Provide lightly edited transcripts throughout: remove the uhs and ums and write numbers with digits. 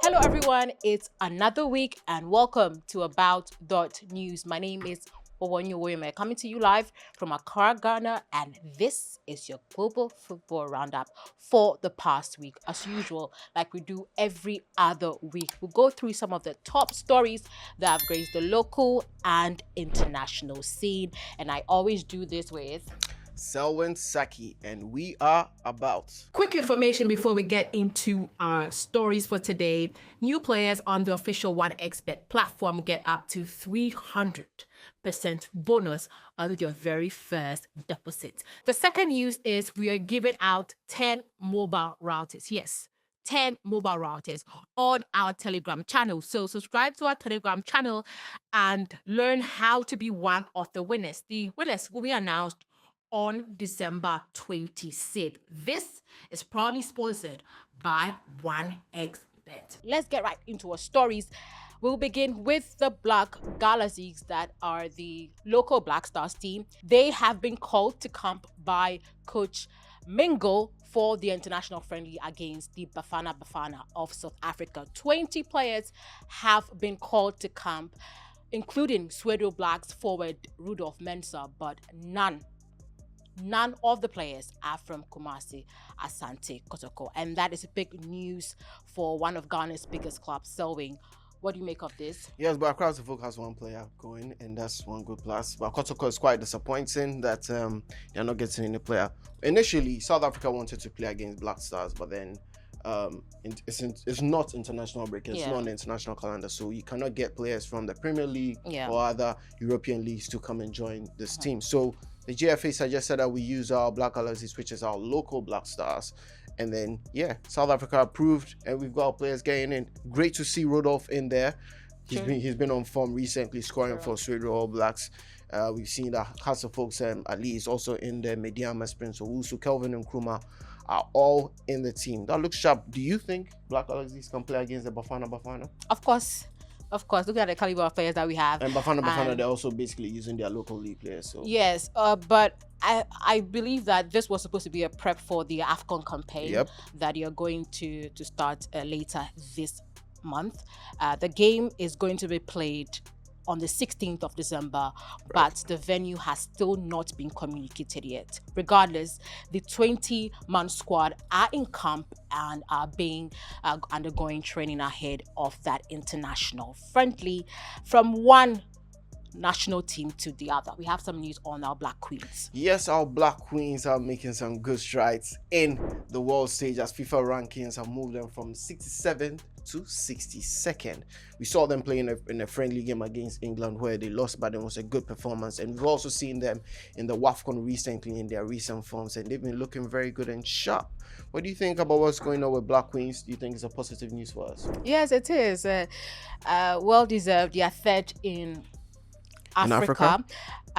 Hello everyone, it's another week and welcome to About.News. My name is Owonyo coming to you live from Accra, Ghana, and this is your global football roundup for the past week. As usual, like we do every other week, we'll go through some of the top stories that have graced the local and international scene, and I always do this with Selwyn Saki, and we are about. Quick information before we get into our stories for today. New players on the official OneXBet platform get up to 300% bonus on your very first deposit. The second news is we are giving out 10 mobile routers. Yes, 10 mobile routers on our Telegram channel. So subscribe to our Telegram channel and learn how to be one of the winners. The winners will be announced on December 26th. This is proudly sponsored by OneXBet. Let's get right into our stories. We'll begin with the Black Galaxies, that are the local Black Stars team. They have been called to camp by Coach Mingo for the international friendly against the Bafana Bafana of South Africa. 20 players have been called to camp, including Swedo Blacks forward Rudolf Mensah, but none of the players are from Kumasi, Asante Kotoko. And that is big news for one of Ghana's biggest clubs, Selwyn. What do you make of this? Yes, but across the folk has one player going, and that's one good plus. But Kotoko is quite disappointing that they're not getting any player. Initially, South Africa wanted to play against Black Stars, but then it's not international break. It's not on the international calendar, so you cannot get players from the Premier League or other European leagues to come and join this team. So the GFA suggested that we use our Black Galaxies, which is our local Black Stars. And then, South Africa approved, and we've got our players getting in. Great to see Rudolph in there. He's been on form recently, scoring for Swedo All Blacks. We've seen that Castle folks, Ali is also in there. Mediama, Prince Owusu, Kelvin and Nkrumah are all in the team. That looks sharp. Do you think Black Galaxies can play against the Bafana Bafana? Of course. Look at the caliber of players that we have. And Bafana, they're also basically using their local league players. So yes, but I believe that this was supposed to be a prep for the AFCON campaign that you're going to start later this month. The game is going to be played on the 16th of December, but the venue has still not been communicated yet. Regardless, the 20-man squad are in camp and are being undergoing training ahead of that international friendly from one national team to the other. We have some news on our Black Queens. Yes, our Black Queens are making some good strides in the world stage as FIFA rankings have moved them from 67th to 62nd. We saw them playing in a friendly game against England where they lost, but it was a good performance. And we've also seen them in the AFCON recently in their recent forms, and they've been looking very good and sharp. What do you think about what's going on with Black Queens? Do you think it's a positive news for us? Yes, it is. Well deserved. They are third in Africa.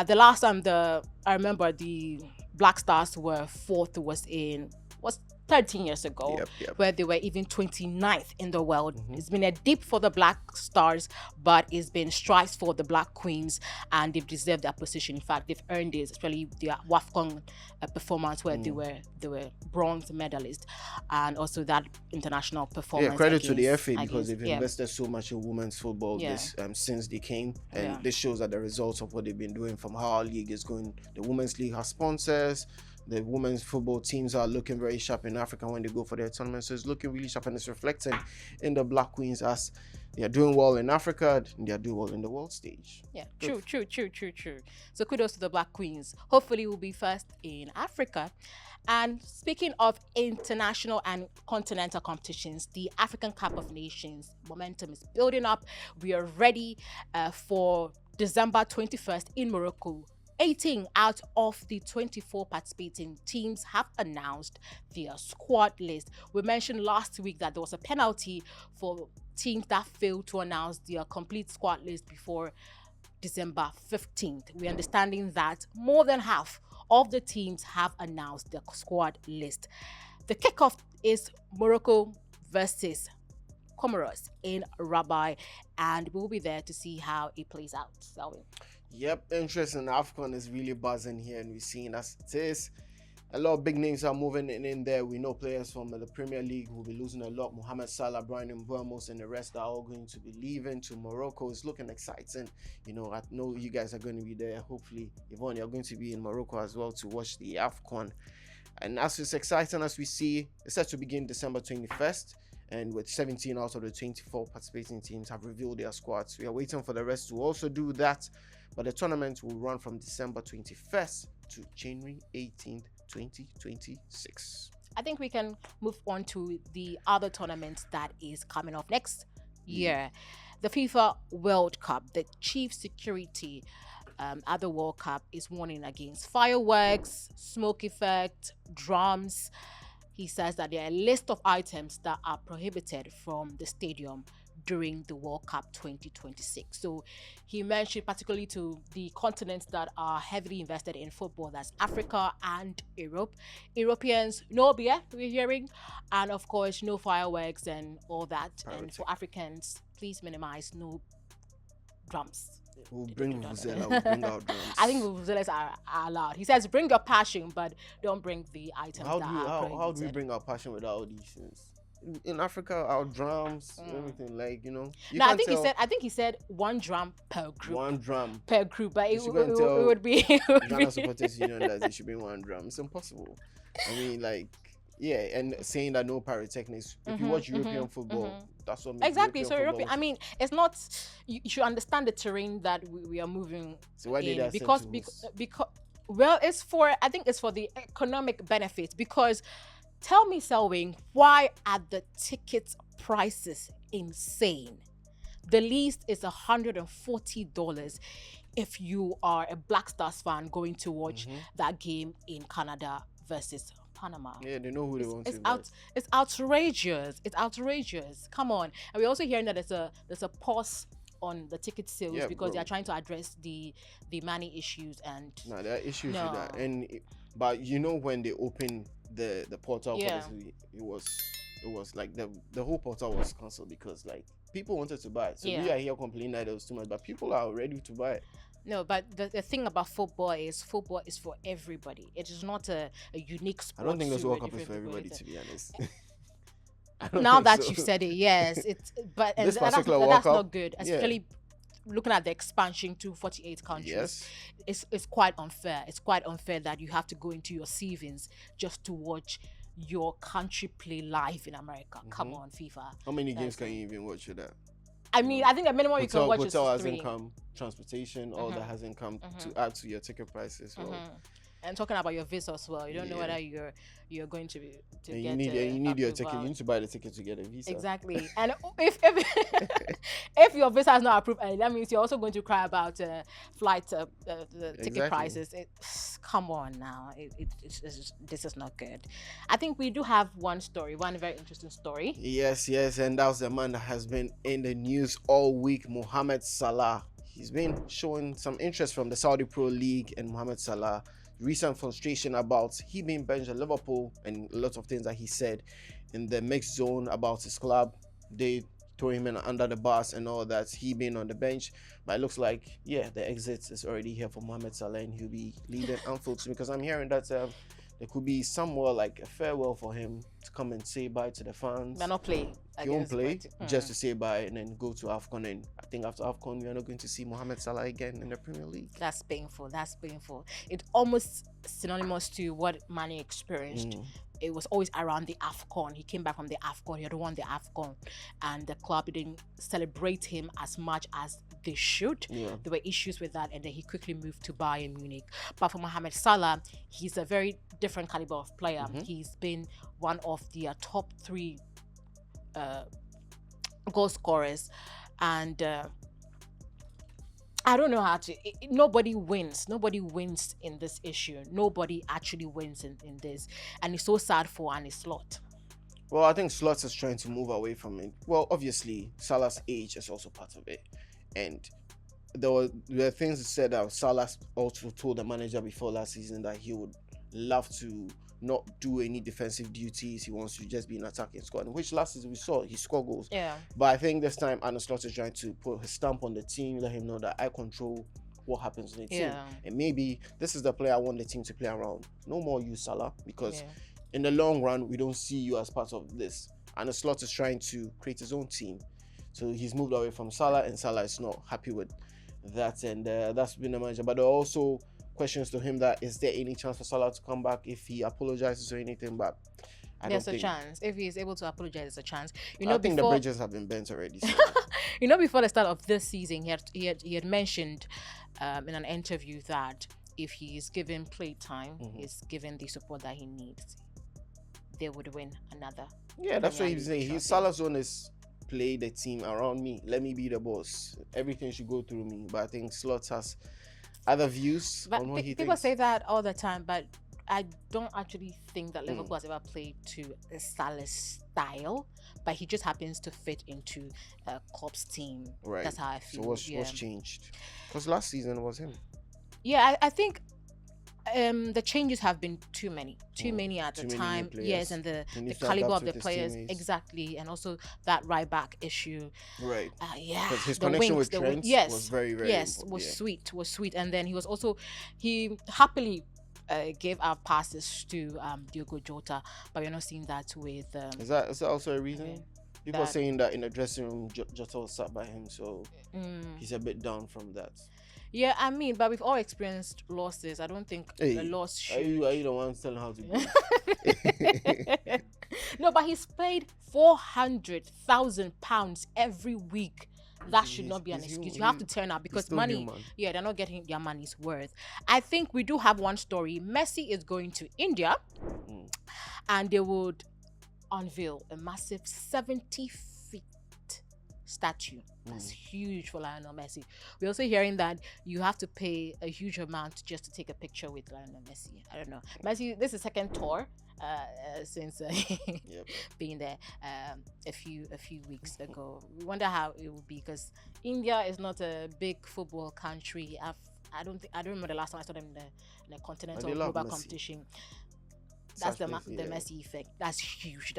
The last time I remember the Black Stars were fourth was 13 years ago, where they were even 29th in the world. It's been a dip for the Black Stars, but it's been strides for the Black Queens, and they've deserved that position. In fact, they've earned it, especially their AFCON performance where they were bronze medalists, and also that international performance. Yeah, credit to the FA because they've invested so much in women's football since they came, and this shows that the results of what they've been doing from how our league is going. The women's league has sponsors. The women's football teams are looking very sharp in Africa when they go for their tournament. So it's looking really sharp, and it's reflecting in the Black Queens as they are doing well in Africa and they are doing well in the world stage. Yeah, true. So kudos to the Black Queens. Hopefully we'll be first in Africa. And speaking of international and continental competitions, the African Cup of Nations momentum is building up. We are ready for December 21st in Morocco. 18 out of the 24 participating teams have announced their squad list. We mentioned last week that there was a penalty for teams that failed to announce their complete squad list before December 15th. We're understanding that more than half of the teams have announced their squad list. The kickoff is Morocco versus Comoros in Rabat, and we'll be there to see how it plays out. So, Yep, interest in AFCON is really buzzing here, and we're seeing as it is. A lot of big names are moving in there. We know players from the Premier League will be losing a lot. Mohamed Salah, Brian Mbeumo, and the rest are all going to be leaving to Morocco. It's looking exciting. You know, I know you guys are going to be there. Hopefully, Yvonne, you're going to be in Morocco as well to watch the AFCON. And as it's exciting as we see, it's set to begin December 21st. And with 17 out of the 24 participating teams have revealed their squads. We are waiting for the rest to also do that. But the tournament will run from December 21st to January 18th. 2026. I think we can move on to the other tournament that is coming up next year. The FIFA World Cup. The chief security at the World Cup is warning against fireworks, smoke effect, drums. He says that there are a list of items that are prohibited from the stadium during the World Cup 2026. So he mentioned particularly to the continents that are heavily invested in football, that's Africa and Europe. Europeans, no beer, we're hearing, and of course, no fireworks and all that. And for Africans, please minimize no drums. We'll bring Vuvuzela, we'll bring out drums. I think Vuvuzelas are allowed. He says bring your passion, but don't bring the items that are prohibited. How do we bring our passion without all these things? In Africa, our drums, everything, like, you know. No, I think he said one drum per group. One drum per group, but it would be. Ghana Supporters Union that they should bring one drum. It's impossible. I mean, like, yeah, and saying that no pyrotechnics. If you watch European football, that's what makes exactly. European So European. I mean, it's not. You should understand the terrain that we are moving. So why did in, because well, it's for, I think it's for the economic benefits. Because tell me, Selwyn, why are the ticket prices insane? The least is $140 if you are a Black Stars fan going to watch that game in Canada versus Panama. Yeah, they know who they want to. It's outrageous. It's outrageous. Come on. And we're also hearing that there's a pause on the ticket sales because they are trying to address the money issues and. No, there are issues with that. But you know, when they opened the portal, it was like the whole portal was cancelled because like people wanted to buy it. So we are here complaining that there was too much, but people are ready to buy it. No, but the thing about football is for everybody. It is not a unique sport. I don't think this World Cup is for everybody, to be honest. Now that you've said it, yes, that's not good. Especially looking at the expansion to 48 countries, it's quite unfair. It's quite unfair that you have to go into your savings just to watch your country play live in America. Come on, FIFA. How many games can you even watch with that? I mean, I think the minimum you can watch is 3. Hotel has income, transportation, all that has income to add to your ticket prices. Well. And talking about your visa as well, you don't know whether you're going to get. You need your ticket. You need to buy the ticket to get a visa. Exactly. And if your visa is not approved, that means you're also going to cry about flight ticket prices. Come on now, this is not good. I think we do have one very interesting story. Yes, and that was the man that has been in the news all week, Mohamed Salah. He's been showing some interest from the Saudi Pro League, and Mohamed Salah. Recent frustration about he being benched at Liverpool and a lot of things that he said in the mixed zone about his club. They throw him in under the bus and all that, he being on the bench. But it looks like, the exit is already here for Mohamed Salah and he'll be leading Anfield because I'm hearing that there could be somewhere like a farewell for him to come and say bye to the fans. But not play. He won't play just to say bye and then go to AFCON. And I think after AFCON, we are not going to see Mohamed Salah again in the Premier League. That's painful. It's almost synonymous to what Mane experienced. It was always around the AFCON. He came back from the AFCON. He had won the AFCON. And the club didn't celebrate him as much as they should. There were issues with that. And then he quickly moved to Bayern Munich. But for Mohamed Salah, he's a very different caliber of player. He's been one of the top 3 goal scorers. And I don't know how to. Nobody wins. Nobody wins in this issue. Nobody actually wins in this. And it's so sad for Arne Slot. Well, I think Slot is trying to move away from it. Well, obviously, Salah's age is also part of it. And there were things said that Salah also told the manager before last season that he would love to not do any defensive duties. He wants to just be an attacking squad, which last season we saw he scored goals. But I think this time Arne Slot is trying to put his stamp on the team, let him know that I control what happens in the team. Yeah. And maybe this is the player I want the team to play around. No more you, Salah, because Yeah. in the long run, we don't see you as part of this. And the slot is trying to create his own team. So he's moved away from Salah, and Salah is not happy with that. And that's been the manager. But there are also questions to him that is there any chance for Salah to come back if he apologizes or anything? But There's a chance. If he is able to apologize, there's a chance. You know, I think before, the bridges have been bent already. So. you know, before the start of this season, he had mentioned in an interview that if he is given play time, is given the support that he needs, they would win another. Yeah, that's what Premier he's saying. League His trophy. Salah's one is play the team around me. Let me be the boss. Everything should go through me. But I think Slot has other views But on what he people thinks. say that all the time, but I don't actually think that Liverpool has ever played to a Salah style, but he just happens to fit into Klopp's team. Right. That's how I feel. So what's changed? Because last season was him. Yeah, I think the changes have been too many at Too the many time. players. Yes, and the He needs to caliber adapt of the with his players, teammates. exactly, and also that right back issue. Right. Yeah, Because his the connection wings, with Trent yes, was very, very yes, important. was sweet, and then he happily gave out passes to Diogo Jota, but we're not seeing that with. Is that also a reason? mean, People are that- saying that in the dressing room, Jota was sat by him, so he's a bit down from that. Yeah, I mean, but we've all experienced losses. I don't think Hey, the loss Are should. you the one telling how to do? No, but he's paid £400,000 every week. That should not be an he's excuse. human. You have to turn up because still money, human. yeah, they're not getting their money's worth. I think we do have one story. Messi is going to India and they would unveil a massive 70-feet statue. That's huge for Lionel Messi. We're also hearing that you have to pay a huge amount just to take a picture with Lionel Messi. I don't know. Messi, this is second tour since being there a few weeks ago. We wonder how it will be because India is not a big football country. I don't remember the last time I saw them in a continental they love global Messi. competition. That's the Such yeah. Messi effect. That's huge.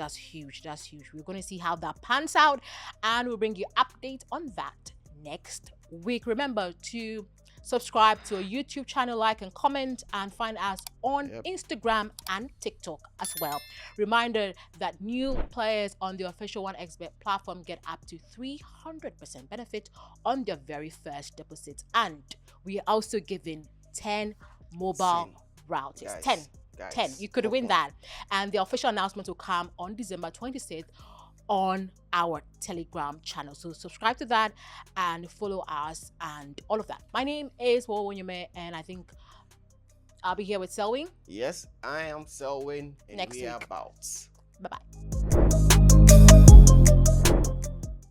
We're going to see how that pans out, and we'll bring you updates on that next week. Remember to subscribe to our YouTube channel, like and comment, and find us on Instagram and TikTok as well. Reminder that new players on the official OneXBet platform get up to 300% benefit on their very first deposit, and we are also giving 10 mobile routes. Guys, 10. You could win that. And the official announcement will come on December 26th on our Telegram channel. So subscribe to that and follow us and all of that. My name is Wonyume, and I think I'll be here with Selwyn. Yes, I am Selwyn, and Next we are week. about. Bye-bye.